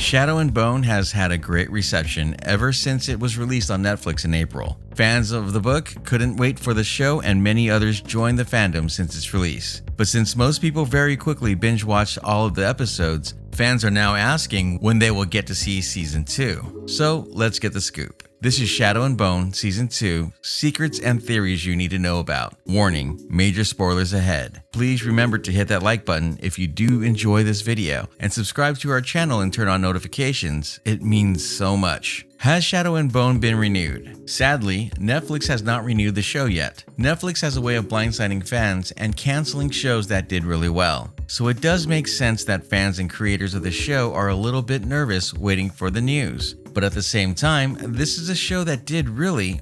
Shadow and Bone has had a great reception ever since it was released on Netflix in April. Fans of the book couldn't wait for the show, and many others joined the fandom since its release. But since most people very quickly binge-watched all of the episodes, fans are now asking when they will get to see Season 2. So let's get the scoop. This is Shadow and Bone Season 2, Secrets and Theories You Need to Know About. Warning, major spoilers ahead. Please remember to hit that like button if you do enjoy this video, and subscribe to our channel and turn on notifications. It means so much. Has Shadow and Bone been renewed? Sadly, Netflix has not renewed the show yet. Netflix has a way of blindsiding fans and canceling shows that did really well. So it does make sense that fans and creators of the show are a little bit nervous waiting for the news. But at the same time, this is a show that did really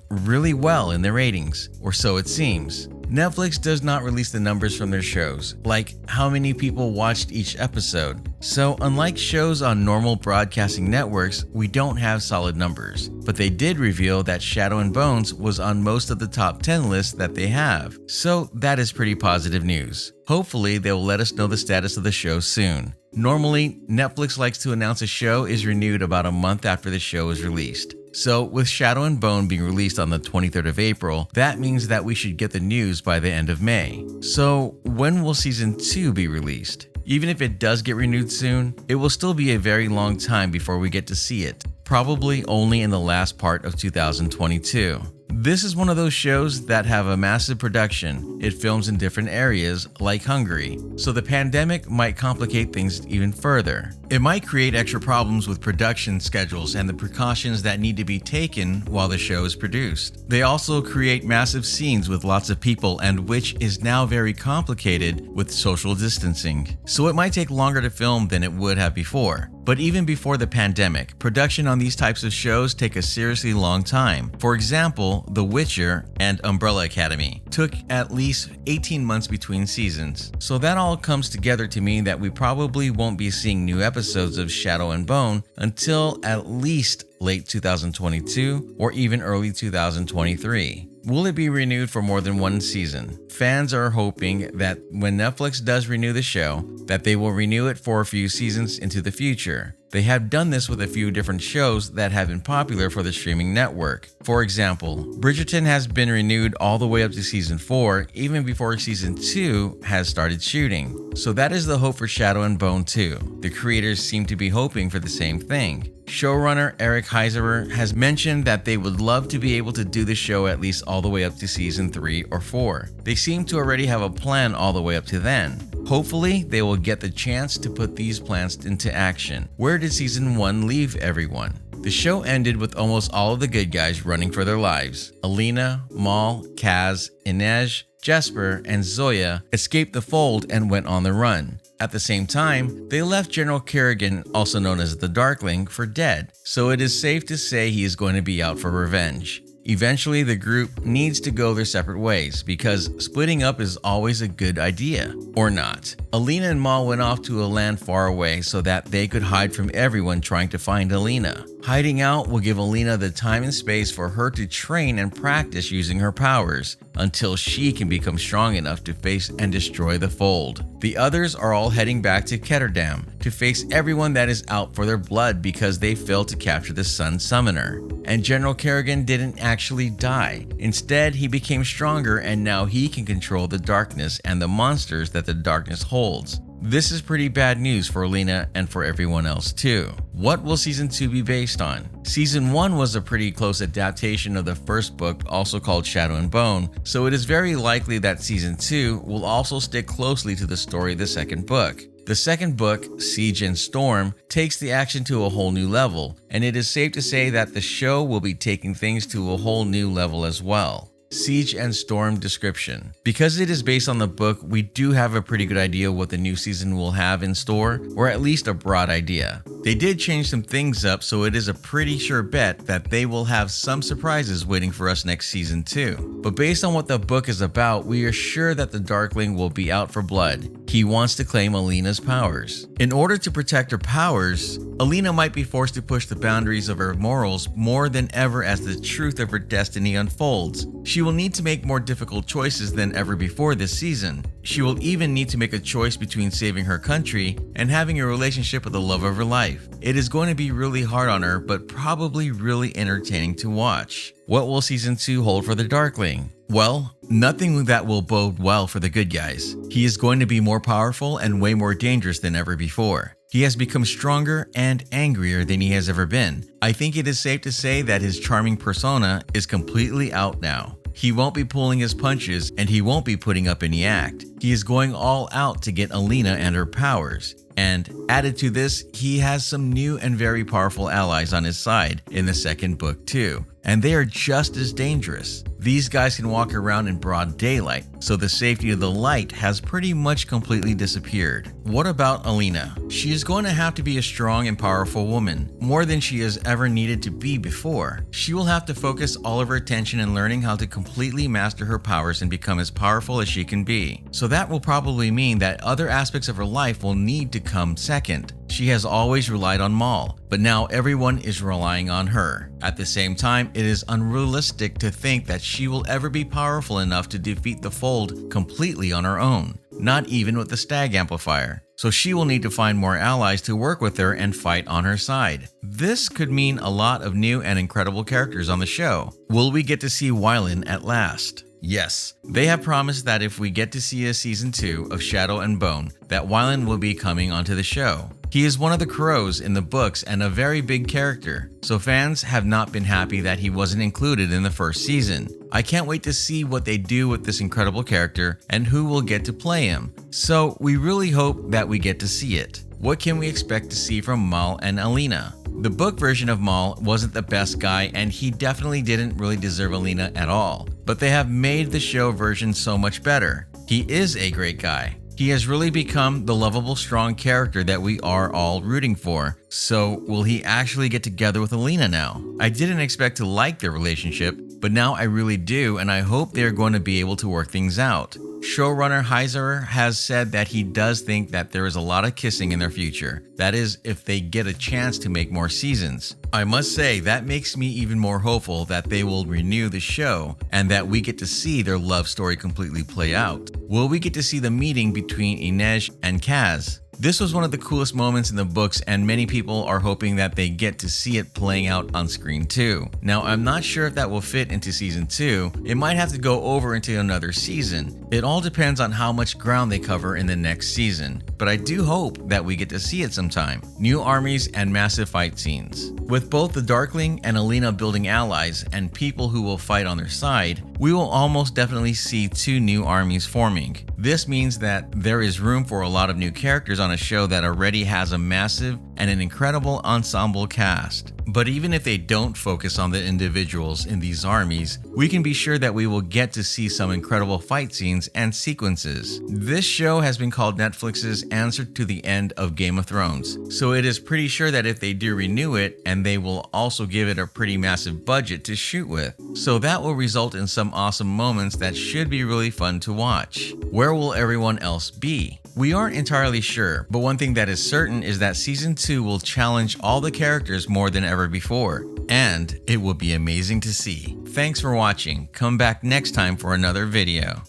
well in the ratings, or so it seems. Netflix does not release the numbers from their shows, like how many people watched each episode. So unlike shows on normal broadcasting networks, we don't have solid numbers. But they did reveal that Shadow and Bones was on most of the top 10 lists that they have. So that is pretty positive news. Hopefully they will let us know the status of the show soon. Normally, Netflix likes to announce a show is renewed about a month after the show is released. So with Shadow and Bone being released on the 23rd of April, that means that we should get the news by the end of May. So when will Season 2 be released? Even if it does get renewed soon, it will still be a very long time before we get to see it. Probably only in the last part of 2022. This is one of those shows that have a massive production. It films in different areas, like Hungary, so the pandemic might complicate things even further. It might create extra problems with production schedules and the precautions that need to be taken while the show is produced. They also create massive scenes with lots of people, and which is now very complicated with social distancing. So it might take longer to film than it would have before. But even before the pandemic, production on these types of shows take a seriously long time. For example, The Witcher and Umbrella Academy took at least 18 months between seasons. So that all comes together to mean that we probably won't be seeing new episodes of Shadow and Bone until at least late 2022 or even early 2023. Will it be renewed for more than one season? Fans are hoping that when Netflix does renew the show, that they will renew it for a few seasons into the future. They have done this with a few different shows that have been popular for the streaming network. For example, Bridgerton has been renewed all the way up to Season 4, even before Season 2 has started shooting. So that is the hope for Shadow and Bone 2. The creators seem to be hoping for the same thing. Showrunner Eric Heiserer has mentioned that they would love to be able to do the show at least all the way up to Season 3 or 4. They seem to already have a plan all the way up to then. Hopefully, they will get the chance to put these plans into action. Where did Season 1 leave everyone? The show ended with almost all of the good guys running for their lives. Alina, Maul, Kaz, Inej, Jesper, and Zoya escaped the fold and went on the run. At the same time, they left General Kerrigan, also known as the Darkling, for dead, so it is safe to say he is going to be out for revenge. Eventually, the group needs to go their separate ways, because splitting up is always a good idea. Or not. Alina and Maul went off to a land far away so that they could hide from everyone trying to find Alina. Hiding out will give Alina the time and space for her to train and practice using her powers, until she can become strong enough to face and destroy the Fold. The others are all heading back to Ketterdam to face everyone that is out for their blood because they failed to capture the Sun Summoner. And General Kerrigan didn't actually die. Instead, he became stronger, and now he can control the darkness and the monsters that the darkness holds. This is pretty bad news for Alina and for everyone else too. What will Season 2 be based on? Season 1 was a pretty close adaptation of the first book, also called Shadow and Bone, so it is very likely that Season 2 will also stick closely to the story of the second book. The second book, Siege and Storm, takes the action to a whole new level, and it is safe to say that the show will be taking things to a whole new level as well. Siege and Storm description. Because it is based on the book, we do have a pretty good idea what the new season will have in store, or at least a broad idea. They did change some things up, so it is a pretty sure bet that they will have some surprises waiting for us next season too. But based on what the book is about, we are sure that the Darkling will be out for blood. He wants to claim Alina's powers. In order to protect her powers, Alina might be forced to push the boundaries of her morals more than ever as the truth of her destiny unfolds. She will need to make more difficult choices than ever before this season. She will even need to make a choice between saving her country and having a relationship with the love of her life. It is going to be really hard on her, but probably really entertaining to watch. What will Season 2 hold for the Darkling? Well, nothing that will bode well for the good guys. He is going to be more powerful and way more dangerous than ever before. He has become stronger and angrier than he has ever been. I think it is safe to say that his charming persona is completely out now. He won't be pulling his punches and he won't be putting up any act. He is going all out to get Alina and her powers. And added to this, he has some new and very powerful allies on his side in the second book too. And they are just as dangerous. These guys can walk around in broad daylight, so the safety of the light has pretty much completely disappeared. What about Alina? She is going to have to be a strong and powerful woman, more than she has ever needed to be before. She will have to focus all of her attention in learning how to completely master her powers and become as powerful as she can be. So that will probably mean that other aspects of her life will need to come second. She has always relied on Maul, but now everyone is relying on her. At the same time, it is unrealistic to think that she will ever be powerful enough to defeat the Fold completely on her own, not even with the Stag Amplifier. So she will need to find more allies to work with her and fight on her side. This could mean a lot of new and incredible characters on the show. Will we get to see Wylan at last? Yes, they have promised that if we get to see a season 2 of Shadow and Bone, that Wylan will be coming onto the show. He is one of the crows in the books and a very big character, so fans have not been happy that he wasn't included in the first season. I can't wait to see what they do with this incredible character and who will get to play him, so we really hope that we get to see it. What can we expect to see from Maul and Alina? The book version of Maul wasn't the best guy and he definitely didn't really deserve Alina at all, but they have made the show version so much better. He is a great guy. He has really become the lovable, strong character that we are all rooting for. So will he actually get together with Alina now? I didn't expect to like their relationship, but now I really do, and I hope they're going to be able to work things out. Showrunner Heiser has said that he does think that there is a lot of kissing in their future. That is, if they get a chance to make more seasons. I must say, that makes me even more hopeful that they will renew the show and that we get to see their love story completely play out. Will we get to see the meeting between Inej and Kaz? This was one of the coolest moments in the books, and many people are hoping that they get to see it playing out on screen too. Now, I'm not sure if that will fit into season 2. It might have to go over into another season. It all depends on how much ground they cover in the next season, but I do hope that we get to see it sometime. New armies and massive fight scenes. With both the Darkling and Alina building allies and people who will fight on their side, we will almost definitely see 2 new armies forming. This means that there is room for a lot of new characters on a show that already has a massive and an incredible ensemble cast. But even if they don't focus on the individuals in these armies, we can be sure that we will get to see some incredible fight scenes and sequences. This show has been called Netflix's answer to the end of Game of Thrones, so it is pretty sure that if they do renew it, and they will also give it a pretty massive budget to shoot with, so that will result in some awesome moments that should be really fun to watch. Where will everyone else be? We aren't entirely sure, but one thing that is certain is that Season 2 will challenge all the characters more than ever before, and it will be amazing to see. Thanks for watching. Come back next time for another video.